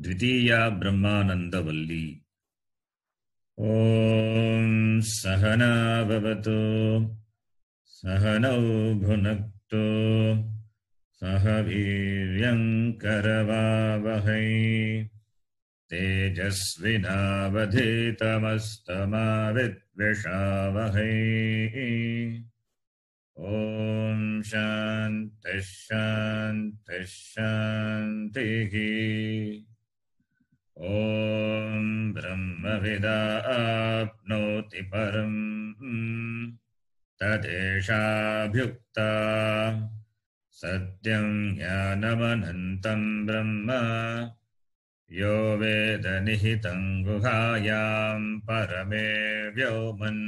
द्वितीया ब्रह्मानन्दवल्ली। ॐ सहना भवतु सहनौ भुनक्तु सह वीर्यं करवावहै तेजस्विनावधीतमस्तमा विद्विषावहै। ॐ शान्तिः शान्तिः शान्तिः। ॐ ब्रह्मविदाप्नोति परम् तदेशाभ्युक्ता सत्यं ज्ञानमनन्तं ब्रह्म यो वेद निहितं गुहायां परमे व्योमन्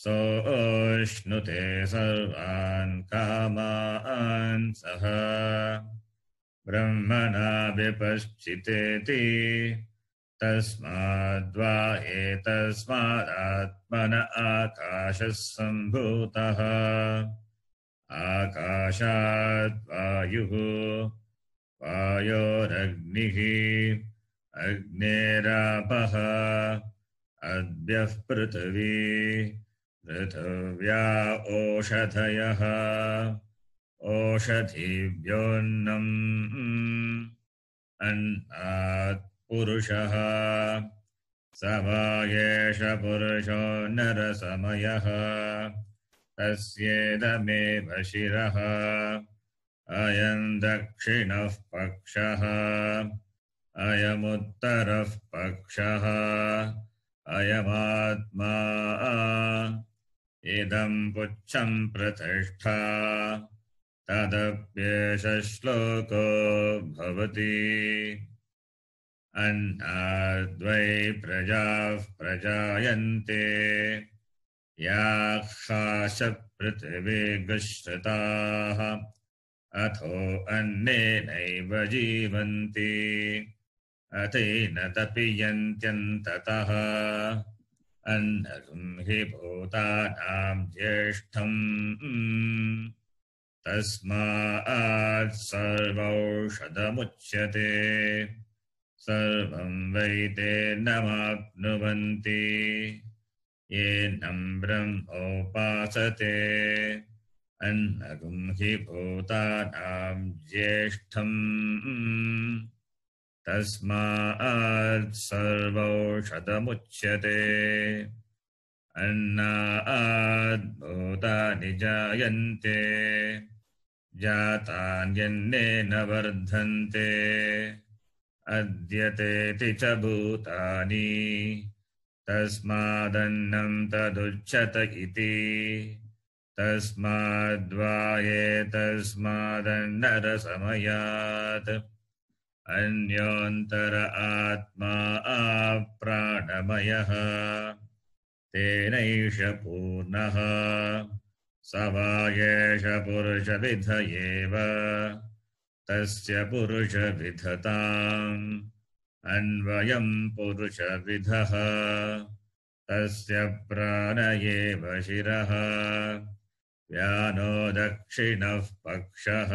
सोऽश्नुते सर्वान् कामान् सः ब्रह्मणा विपश्चितेति तस्माद्वा एतस्मादात्मन आकाशः सम्भूतः आकाशात् वायुः वायोरग्निः अग्नेरापः अद्यः पृथिवी पृथिव्या ओषधयः ओषधीभ्योऽन्नम् अन्नात् पुरुषः स वा एष पुरुषो नरसमयः तस्येदमेव शिरः अयं दक्षिणः पक्षः अयमुत्तरः पक्षः अयमात्मा इदं पुच्छं प्रतिष्ठा तदप्येष श्लोको भवति अन्नाद्वै प्रजाः प्रजायन्ते याः पृथिवी गुश्रिताः अथो अन्नेनैव जीवन्ति अतेन तपीयन्त्यन्ततः अन्नगं हि भूतानां ज्येष्ठम् तस्मात् सर्वौषधमुच्यते सर्वं वै तेनमाप्नुवन्ति येनं ब्रह्मोपासते अन्नगं हि भूतानां ज्येष्ठम् तस्मात् सर्वौषधमुच्यते अन्नात् भूतानि जायन्ते जातान्यन्नेन वर्धन्ते अद्यतेति च भूतानि तस्मादन्नं तदुच्यत इति तस्माद्वा एतस्मादन्नरसमयात् अन्योऽन्तर आत्मा प्राणमयः तेनैष पूर्णः स वा एष पुरुषविध एव तस्य पुरुषविधताम् अन्वयं पुरुषविधः तस्य प्राण एव शिरः व्यानो दक्षिणः पक्षः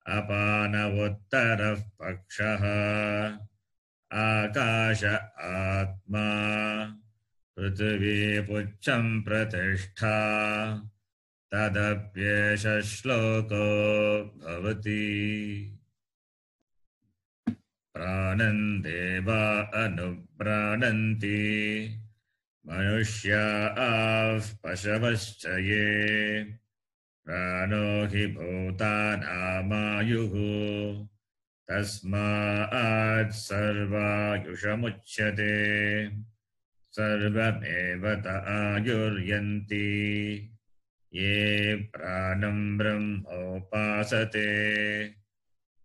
अपानवोत्तरः पक्षः आकाश आत्मा पृथिवी पुच्छं प्रतिष्ठा तदप्येष श्लोको भवति प्राणं देवा अनुप्राणन्ति मनुष्याः पशवश्च ये प्राणो हि भूतानामायुः तस्मात् सर्वायुषमुच्यते सर्वमेव त आयुर्यन्ति ये प्राणं ब्रह्मोपासते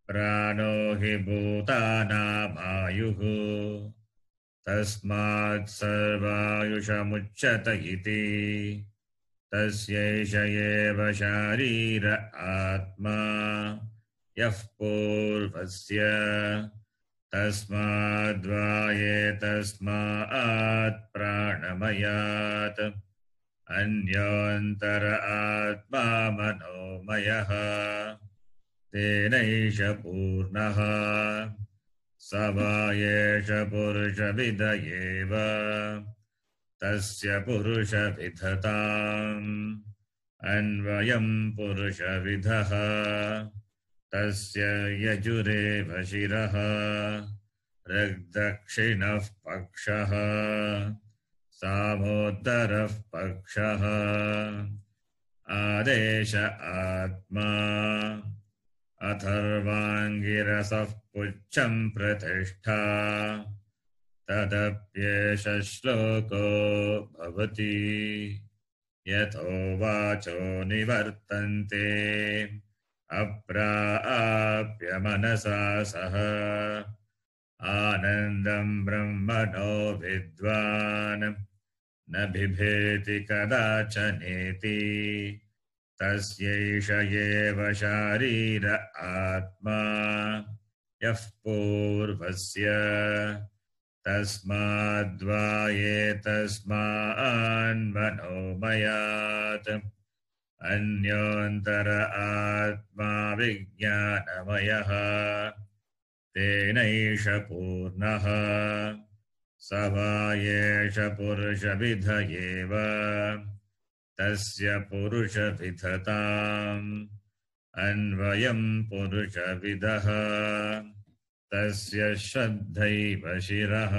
प्राणो हि भूतानामायुः तस्मात् सर्वायुषमुच्यत इति तस्यैष एव शारीर आत्मा यः पूर्वस्य तस्माद्वा एतस्मात् प्राणमयात् अन्योऽन्तर आत्मा मनोमयः तेनैष पूर्णः स वा एष पुरुषविद एव तस्य पुरुषविधताम् अन्वयम् पुरुषविदः तस्य यजुरेव शिरः ऋग्दक्षिणः पक्षः सामोत्तरः पक्षः आदेश आत्मा अथर्वाङ्गिरसः पुच्छं प्रतिष्ठा तदप्येष श्लोको भवति यतो वाचो निवर्तन्ते अप्राप्य मनसा सह आनन्दं ब्रह्मणो विद्वान् न बिभेति कदाचनेति तस्यैष एव शारीर आत्मा यः पूर्वस्य तस्माद्वा एतस्मान्मनोमयात् अन्योन्तर आत्मा विज्ञानमयः तेनैष पूर्णः स वा एष पुरुषविद एव तस्य पुरुषविधताम् अन्वयम् पुरुषविदः तस्य श्रद्धैव शिरः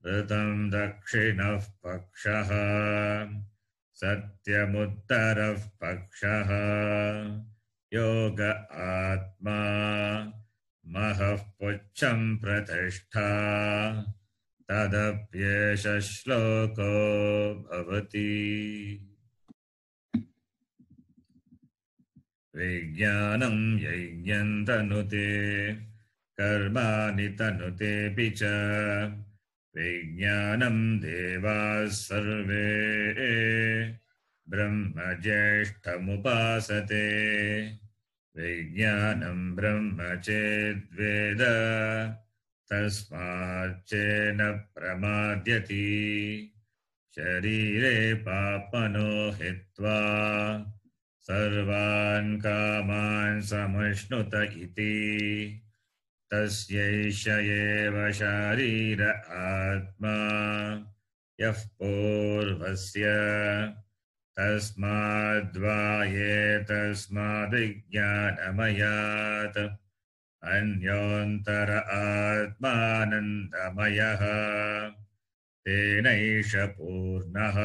ऋतं दक्षिणः पक्षः सत्यमुत्तरः पक्षः योग आत्मा महः पुच्छं प्रतिष्ठा तदप्येष श्लोको भवति विज्ञानं यज्ञं तनुते कर्माणि तनुतेऽपि च विज्ञानं देवाः सर्वे ब्रह्मज्येष्ठमुपासते विज्ञानं ब्रह्म चेद्वेद तस्माच्चेन प्रमाद्यति शरीरे पाप्मनो हित्वा सर्वान् कामान् समश्नुत इति तस्यैष एव शारीर आत्मा यः पूर्वस्य तस्माद्वा एतस्माद्विज्ञानमयात् अन्योन्तर आत्मानन्दमयः तेनैष पूर्णः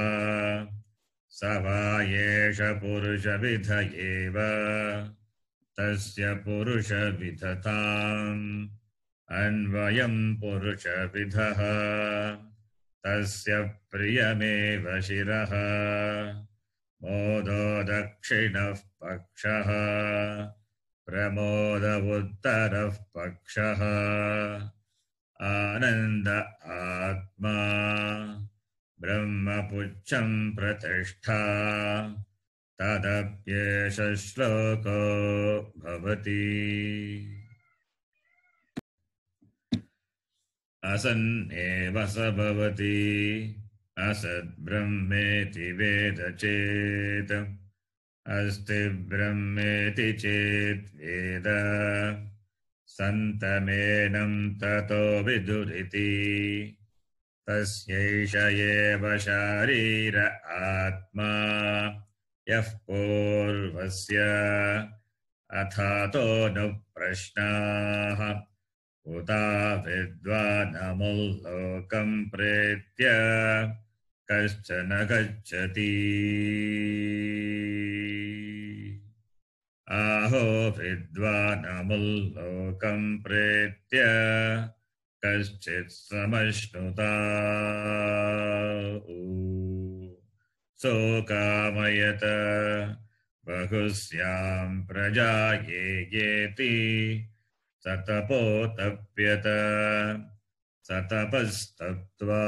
स वा एष पुरुषविद एव तस्य पुरुषविधताम् अन्वयम् पुरुषविदः तस्य प्रियमेव शिरः मोदो दक्षिणः पक्षः प्रमोद उत्तरः पक्षः आनन्द आत्मा ब्रह्मपुच्छं प्रतिष्ठा तदप्येष श्लोको भवति असन्नेव स भवति असद्ब्रह्मेति वेद चेत् अस्ति ब्रह्मेति चेत् वेद सन्तमेनं ततो विदुरिति तस्यैष एव शारीर आत्मा यः पूर्वस्य अथातो नु प्रश्नाः उता विद्वानमुल्लोकं प्रेत्य कश्चन गच्छति आहो विद्वानमुल्लोकं प्रेत्य कश्चित् समश्नुता सोकामयत बहुस्यां प्रजा येति सतपोतप्यत सतपस्तप्त्वा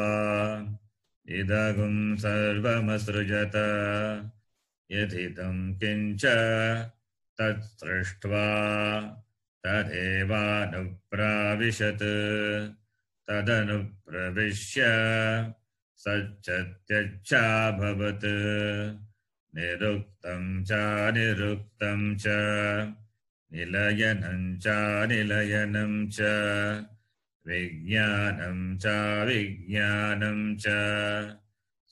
इदगुं सर्वमसृजत यदिदं किञ्च तत्सृष्ट्वा तदेवानुप्राविशत् तदनुप्रविश्य सच्चत्यच्छाभवत् निरुक्तं च निलयनं चानिलयनं च विज्ञानं चाविज्ञानं च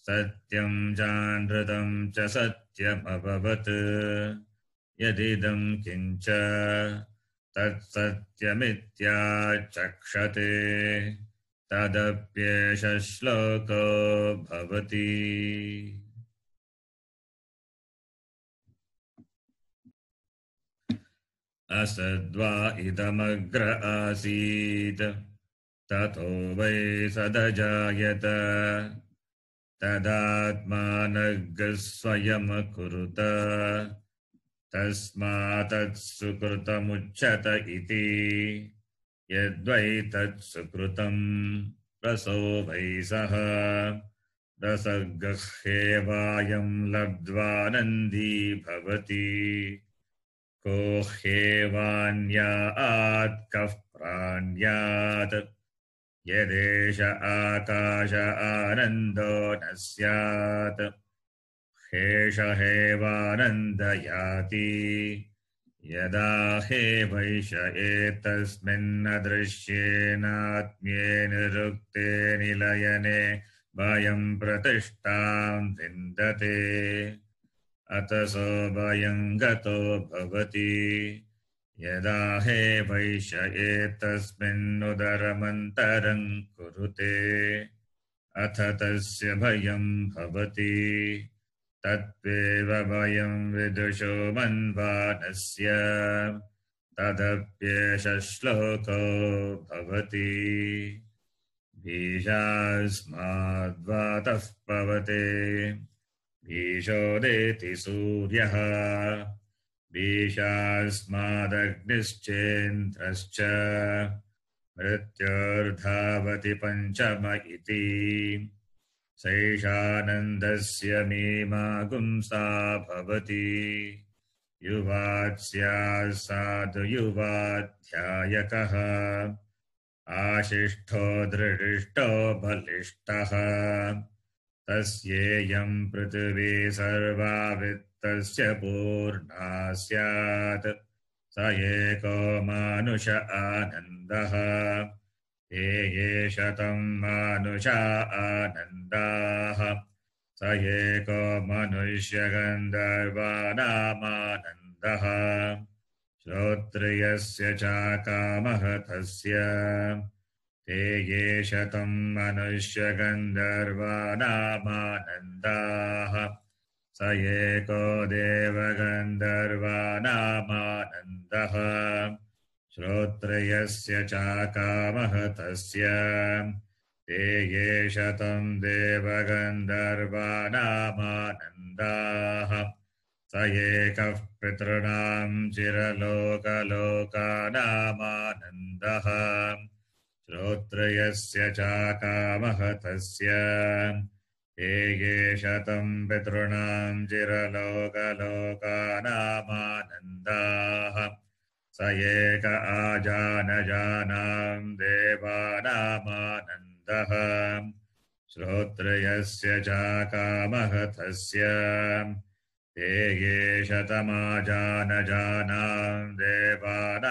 सत्यं चानृतं च सत्यमभवत् यदिदं किञ्च तत्सत्यमित्याचक्षते तदप्येष श्लोको भवति। असद्वा इदमग्र आसीत् ततो वै सदजायत तदात्मानः स्वयमकुरुत तस्मात्तत्सुकृतमुच्यत इति यद्वै तत्सुकृतं रसो वै सः रसगह्येवायं लब्ध्वानन्दी भवति को ह्येवान्यात् कः प्राण्यात् यदेष आकाश आनन्दो न स्यात् हेष हेवानन्दयाति यदा हेवैष एतस्मिन्नदृश्येनात्म्ये निरुक्ते निलयने भयं प्रतिष्ठां विन्दते अतसो भयं गतो भवति यदा हेवैष एतस्मिन्नुदरमन्तरं कुरुते अथ तस्य भयं भवति तत्त्वेव भयं विदुषो मन्वानस्य तदप्येष श्लोको भवति बीजास्माद्वातः पवते बीजोदेति सूर्यः बीजास्मादग्निश्चेन्द्रश्च मृत्युर्धावति पञ्चम इति सैषानन्दस्य मीमा गुंसा भवति युवात्स्याः साधु युवाध्यायकः आशिष्ठो दृढिष्ठो बलिष्ठः तस्येयं पृथिवी सर्वा वित्तस्य पूर्णा स्यात् स एको मानुष आनन्दः ये शतं मानुषा आनन्दाः स एको मनुष्यगन्धर्वाणामानन्दः श्रोत्रियस्य चाकामः तस्य ते ये शतं मनुष्यगन्धर्वाणामानन्दाः स एको देवगन्धर्वाणामानन्दः श्रोत्रयस्य चाकामः तस्य ते ये शतं देवगन्धर्वाणामानन्दाः स एकः पितॄणां चिरलोकलोकानामानन्दः श्रोत्रयस्य चाकामः तस्य ते ये शतं पितॄणां चिरलोकलोकानामानन्दाः स एक आजानजानां देवानामानन्दः श्रोत्रयस्य चाकामः तस्य ते ये शतमाजानजानां देवानामानन्दाः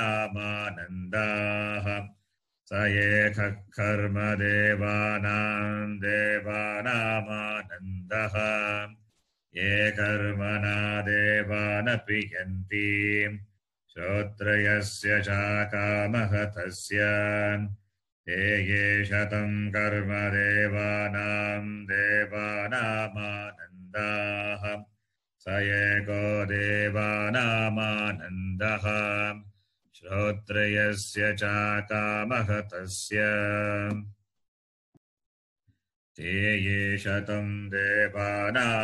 स एकः कर्म देवानां देवानामानन्दः ये कर्मणा देवानप्रियन्ति श्रोत्रयस्य चाकामः तस्य ते ये शतं कर्म देवानां देवानामानन्दाः स एको देवानामानन्दः श्रोत्रयस्य चाकामः तस्य ते ये शतं देवानामानन्दाः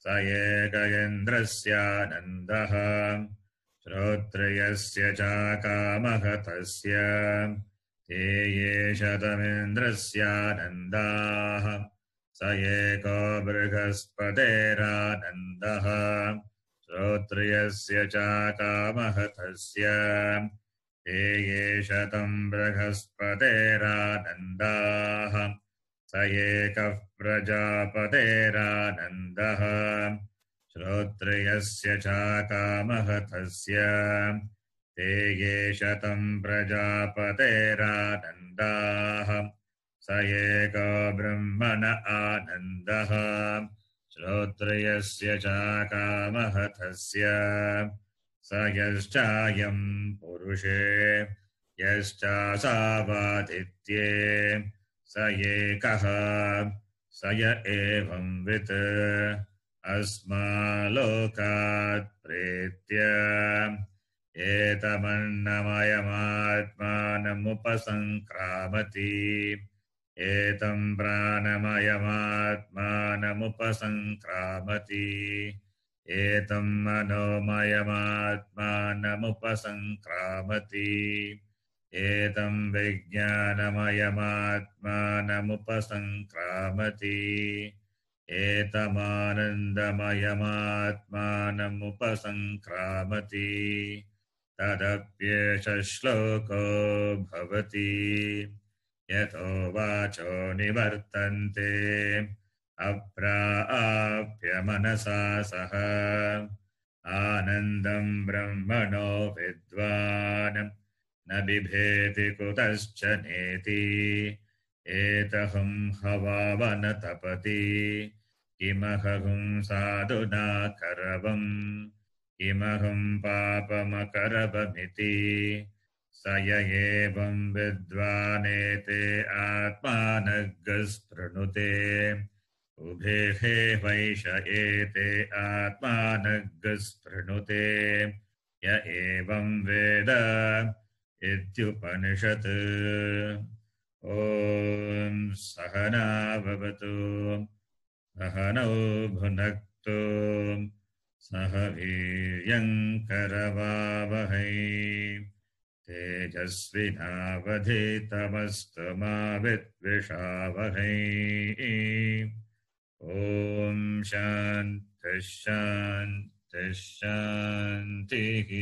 स एक इन्द्रस्यानन्दः श्रोत्रयस्य चाकामः तस्य ते ये शतमिन्द्रस्यानन्दाः स एको बृहस्पतेरानन्दः श्रोत्रयस्य चाकामः तस्य ते ये शतं बृहस्पतेरानन्दाः स एकः प्रजापतेरानन्दः श्रोत्रियस्य चाकामहतस्य ते ये शतं प्रजापतेरानन्दाः स एको ब्रह्मण आनन्दः श्रोत्रियस्य चाकामहतस्य स यश्चायं पुरुषे यश्चासावादित्ये स एकः स य एवंवित् अस्मालोकात् प्रेत्य एतमन्नमयमात्मानमुपसङ्क्रामति एतं प्राणमयमात्मानमुपसङ्क्रामति एतं मनोमयमात्मानमुपसङ्क्रामति एतं विज्ञानमयमात्मानमुपसङ्क्रामति एतमानन्दमयमात्मानमुपसङ्क्रामति तदप्येष श्लोको भवति यतो वाचो निवर्तन्ते अप्राप्य मनसा सह आनन्दं ब्रह्मणो विद्वान् न बिभेति कुतश्च नेति एतहं हवावन तपति किमहं साधुना करवम् किमहं पापमकरवमिति स य एवं विद्वानेते आत्मानग्गस्पृणुते उभेः वैष एते आत्मानग्गस्पृणुते य एवं वेद इत्युपनिषत् ॐ सहना भवतु सहनौ भुनक्तु सह वीर्यङ्करवावहै तेजस्विनावधीतमस्तु मा विद्विषावहै ॐ शान्तिः शान्तिः शान्तिः